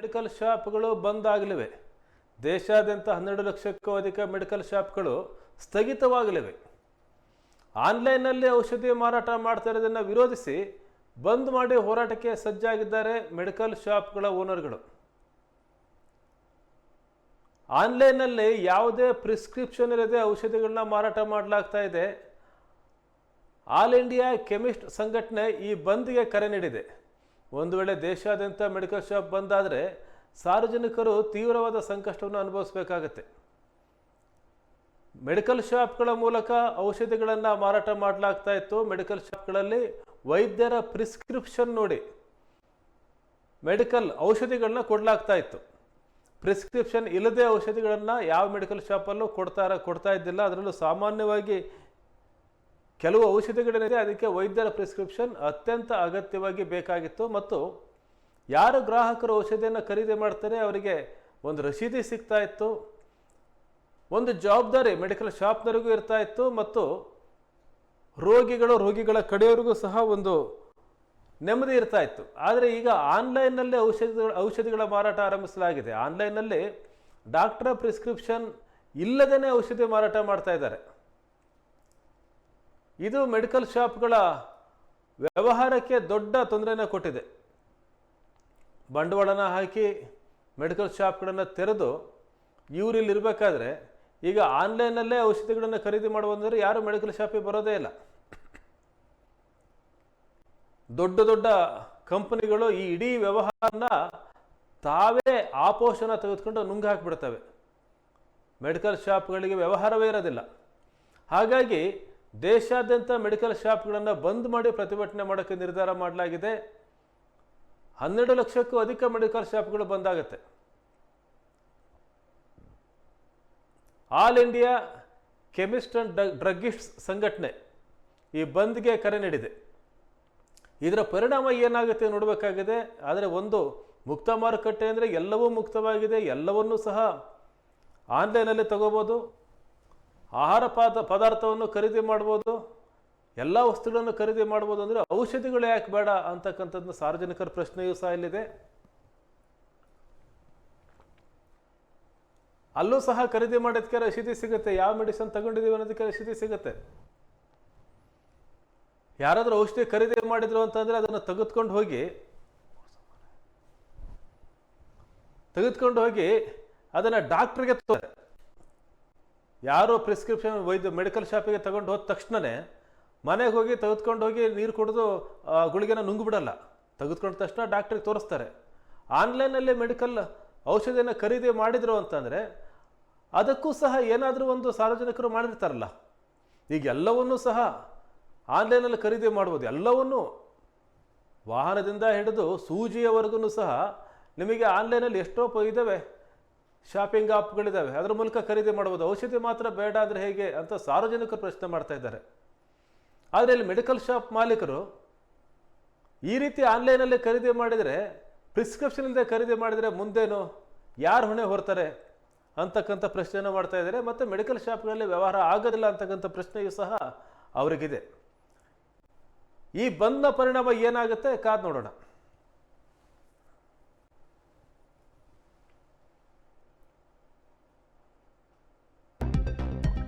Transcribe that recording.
Medical ಶಾಪ್ಗಳು ಬಂದ್ ಆಗಲಿವೆ. ದೇಶಾದ್ಯಂತ 12 ಲಕ್ಷಕ್ಕೂ ಅಧಿಕ ಮೆಡಿಕಲ್ ಶಾಪ್ಗಳು ಸ್ಥಗಿತವಾಗಲಿವೆ. ಆನ್ಲೈನ್ನಲ್ಲಿ ಔಷಧಿ ಮಾರಾಟ ಮಾಡ್ತಾ ಇರೋದನ್ನು ವಿರೋಧಿಸಿ ಬಂದ್ ಮಾಡಿ ಹೋರಾಟಕ್ಕೆ ಸಜ್ಜಾಗಿದ್ದಾರೆ ಮೆಡಿಕಲ್ ಶಾಪ್ಗಳ ಓನರ್ಗಳು. ಆನ್ಲೈನ್ನಲ್ಲಿ ಯಾವುದೇ ಪ್ರಿಸ್ಕ್ರಿಪ್ಷನ್ ಇಲ್ಲದೆ ಔಷಧಿಗಳನ್ನ ಮಾರಾಟ ಮಾಡಲಾಗ್ತಾ ಇದೆ. ಆಲ್ ಇಂಡಿಯಾ ಕೆಮಿಸ್ಟ್ ಸಂಘಟನೆ ಈ ಬಂದ್ಗೆ ಕರೆ ನೀಡಿದೆ. ಒಂದು ವೇಳೆ ದೇಶಾದ್ಯಂತ ಮೆಡಿಕಲ್ ಶಾಪ್ ಬಂದಾದರೆ ಸಾರ್ವಜನಿಕರು ತೀವ್ರವಾದ ಸಂಕಷ್ಟವನ್ನು ಅನುಭವಿಸಬೇಕಾಗತ್ತೆ. ಮೆಡಿಕಲ್ ಶಾಪ್ಗಳ ಮೂಲಕ ಔಷಧಿಗಳನ್ನು ಮಾರಾಟ ಮಾಡಲಾಗ್ತಾ ಇತ್ತು. ಮೆಡಿಕಲ್ ಶಾಪ್ಗಳಲ್ಲಿ ವೈದ್ಯರ ಪ್ರಿಸ್ಕ್ರಿಪ್ಷನ್ ನೋಡಿ ಮೆಡಿಕಲ್ ಔಷಧಿಗಳನ್ನ ಕೊಡಲಾಗ್ತಾ ಇತ್ತು. ಪ್ರಿಸ್ಕ್ರಿಪ್ಷನ್ ಇಲ್ಲದೆ ಔಷಧಿಗಳನ್ನು ಯಾವ ಮೆಡಿಕಲ್ ಶಾಪಲ್ಲೂ ಕೊಡ್ತಾ ಇದ್ದಿಲ್ಲ. ಅದರಲ್ಲೂ ಸಾಮಾನ್ಯವಾಗಿ ಕೆಲವು ಔಷಧಿಗಳೇನಿದೆ ಅದಕ್ಕೆ ವೈದ್ಯರ ಪ್ರಿಸ್ಕ್ರಿಪ್ಷನ್ ಅತ್ಯಂತ ಅಗತ್ಯವಾಗಿ ಬೇಕಾಗಿತ್ತು. ಮತ್ತು ಯಾರು ಗ್ರಾಹಕರು ಔಷಧಿಯನ್ನು ಖರೀದಿ ಮಾಡ್ತಾರೆ ಅವರಿಗೆ ಒಂದು ರಸೀದಿ ಸಿಗ್ತಾ ಇತ್ತು. ಒಂದು ಜವಾಬ್ದಾರಿ ಮೆಡಿಕಲ್ ಶಾಪ್ನವರಿಗೂ ಇರ್ತಾ ಇತ್ತು ಮತ್ತು ರೋಗಿಗಳ ಕಡೆಯವರಿಗೂ ಸಹ ಒಂದು ನೆಮ್ಮದಿ ಇರ್ತಾ ಇತ್ತು. ಆದರೆ ಈಗ ಆನ್ಲೈನ್ನಲ್ಲಿ ಔಷಧಿಗಳ ಮಾರಾಟ ಆರಂಭಿಸಲಾಗಿದೆ. ಆನ್ಲೈನ್ನಲ್ಲಿ ಡಾಕ್ಟರ್ ಪ್ರಿಸ್ಕ್ರಿಪ್ಷನ್ ಇಲ್ಲದೇ ಔಷಧಿ ಮಾರಾಟ ಮಾಡ್ತಾ ಇದ್ದಾರೆ. ಇದು ಮೆಡಿಕಲ್ ಶಾಪ್ಗಳ ವ್ಯವಹಾರಕ್ಕೆ ದೊಡ್ಡ ತೊಂದರೆಯನ್ನು ಕೊಟ್ಟಿದೆ. ಬಂಡವಾಳನ ಹಾಕಿ ಮೆಡಿಕಲ್ ಶಾಪ್ಗಳನ್ನು ತೆರೆದು ಇವರಿಲ್ಲಿ ಇರಬೇಕಾದ್ರೆ ಈಗ ಆನ್ಲೈನಲ್ಲೇ ಔಷಧಿಗಳನ್ನು ಖರೀದಿ ಮಾಡುವಂದರೆ ಯಾರು ಮೆಡಿಕಲ್ ಶಾಪಿಗೆ ಬರೋದೇ ಇಲ್ಲ. ದೊಡ್ಡ ದೊಡ್ಡ ಕಂಪನಿಗಳು ಈ ಇಡೀ ವ್ಯವಹಾರನ ತಾವೇ ಆಪೋಷಣ ತೆಗೆದುಕೊಂಡು ನುಂಗು ಹಾಕಿಬಿಡ್ತವೆ. ಮೆಡಿಕಲ್ ಶಾಪ್ಗಳಿಗೆ ವ್ಯವಹಾರವೇ ಇರೋದಿಲ್ಲ. ಹಾಗಾಗಿ ದೇಶಾದ್ಯಂತ ಮೆಡಿಕಲ್ ಶಾಪ್ಗಳನ್ನು ಬಂದ್ ಮಾಡಿ ಪ್ರತಿಭಟನೆ ಮಾಡೋಕ್ಕೆ ನಿರ್ಧಾರ ಮಾಡಲಾಗಿದೆ. 12 ಲಕ್ಷಕ್ಕೂ ಅಧಿಕ ಮೆಡಿಕಲ್ ಶಾಪ್ಗಳು ಬಂದಾಗುತ್ತೆ. All India chemist and druggists ಸಂಘಟನೆ ಈ ಬಂದ್ಗೆ ಕರೆ ನೀಡಿದೆ. ಇದರ ಪರಿಣಾಮ ಏನಾಗುತ್ತೆ ನೋಡಬೇಕಾಗಿದೆ. ಆದರೆ ಒಂದು ಮುಕ್ತ ಮಾರುಕಟ್ಟೆ ಅಂದರೆ ಎಲ್ಲವೂ ಮುಕ್ತವಾಗಿದೆ. ಎಲ್ಲವನ್ನೂ ಸಹ ಆನ್ಲೈನಲ್ಲಿ ತಗೋಬೋದು. ಆಹಾರ ಪದಾರ್ಥವನ್ನು ಖರೀದಿ ಮಾಡ್ಬೋದು. ಎಲ್ಲ ವಸ್ತುಗಳನ್ನು ಖರೀದಿ ಮಾಡ್ಬೋದು. ಅಂದರೆ ಔಷಧಿಗಳು ಯಾಕೆ ಬೇಡ ಅಂತಕ್ಕಂಥದ್ದು ಸಾರ್ವಜನಿಕರ ಪ್ರಶ್ನೆಯೂ ಸಹ ಇಲ್ಲಿದೆ. ಅಲ್ಲೂ ಸಹ ಖರೀದಿ ಮಾಡೋದಕ್ಕೆ ರಸೀದಿ ಸಿಗುತ್ತೆ. ಯಾವ ಮೆಡಿಸಿನ್ ತಗೊಂಡಿದ್ದೀವಿ ಅನ್ನೋದಕ್ಕೆ ರಸೀದಿ ಸಿಗುತ್ತೆ. ಯಾರಾದರೂ ಔಷಧಿ ಖರೀದಿ ಮಾಡಿದ್ರು ಅಂತಂದರೆ ಅದನ್ನು ತೆಗೆದುಕೊಂಡು ಹೋಗಿ ಅದನ್ನು ಡಾಕ್ಟ್ರಿಗೆ ಯಾರೋ ಪ್ರಿಸ್ಕ್ರಿಪ್ಷನ್ ಮೆಡಿಕಲ್ ಶಾಪಿಗೆ ತಗೊಂಡು ಹೋದ ತಕ್ಷಣವೇ ಮನೆಗೆ ಹೋಗಿ ತೆಗೆದುಕೊಂಡು ಹೋಗಿ ನೀರು ಕುಡಿದು ಗುಳಿಗೆನ ನುಂಗು ಬಿಡಲ್ಲ. ತೆಗೆದುಕೊಂಡ ತಕ್ಷಣ ಡಾಕ್ಟ್ರಿಗೆ ತೋರಿಸ್ತಾರೆ. ಆನ್ಲೈನಲ್ಲಿ ಮೆಡಿಕಲ್ ಔಷಧಿಯನ್ನು ಖರೀದಿ ಮಾಡಿದ್ರು ಅಂತಂದರೆ ಅದಕ್ಕೂ ಸಹ ಏನಾದರೂ ಒಂದು ಸಾರ್ವಜನಿಕರು ಮಾಡಿರ್ತಾರಲ್ಲ. ಈಗ ಎಲ್ಲವನ್ನೂ ಸಹ ಆನ್ಲೈನಲ್ಲಿ ಖರೀದಿ ಮಾಡ್ಬೋದು. ಎಲ್ಲವನ್ನೂ ವಾಹನದಿಂದ ಹಿಡಿದು ಸೂಜಿಯವರೆಗೂ ಸಹ ನಿಮಗೆ ಆನ್ಲೈನಲ್ಲಿ ಎಷ್ಟೋ ಇದ್ದಾವೆ, ಶಾಪಿಂಗ್ ಆ್ಯಪ್ಗಳಿದ್ದಾವೆ. ಅದರ ಮೂಲಕ ಖರೀದಿ ಮಾಡ್ಬೋದು. ಔಷಧಿ ಮಾತ್ರ ಬೇಡ ಅಂದರೆ ಹೇಗೆ ಅಂತ ಸಾರ್ವಜನಿಕರು ಪ್ರಶ್ನೆ ಮಾಡ್ತಾ ಇದ್ದಾರೆ. ಆದರೆ ಇಲ್ಲಿ ಮೆಡಿಕಲ್ ಶಾಪ್ ಮಾಲೀಕರು ಈ ರೀತಿ ಆನ್ಲೈನಲ್ಲಿ ಖರೀದಿ ಮಾಡಿದರೆ, ಪ್ರಿಸ್ಕ್ರಿಪ್ಷನ್ ಇಲ್ಲದೆ ಖರೀದಿ ಮಾಡಿದರೆ ಮುಂದೇನು ಯಾರು ಹೊಣೆ ಹೊರ್ತಾರೆ ಅಂತಕ್ಕಂಥ ಪ್ರಶ್ನೆಯನ್ನು ಮಾಡ್ತಾ ಇದ್ದಾರೆ. ಮತ್ತು ಮೆಡಿಕಲ್ ಶಾಪ್ಗಳಲ್ಲಿ ವ್ಯವಹಾರ ಆಗೋದಿಲ್ಲ ಅಂತಕ್ಕಂಥ ಪ್ರಶ್ನೆಯೂ ಸಹ ಅವರಿಗಿದೆ. ಈ ಬಂದ್ನ ಪರಿಣಾಮ ಏನಾಗುತ್ತೆ ಕಾದು ನೋಡೋಣ.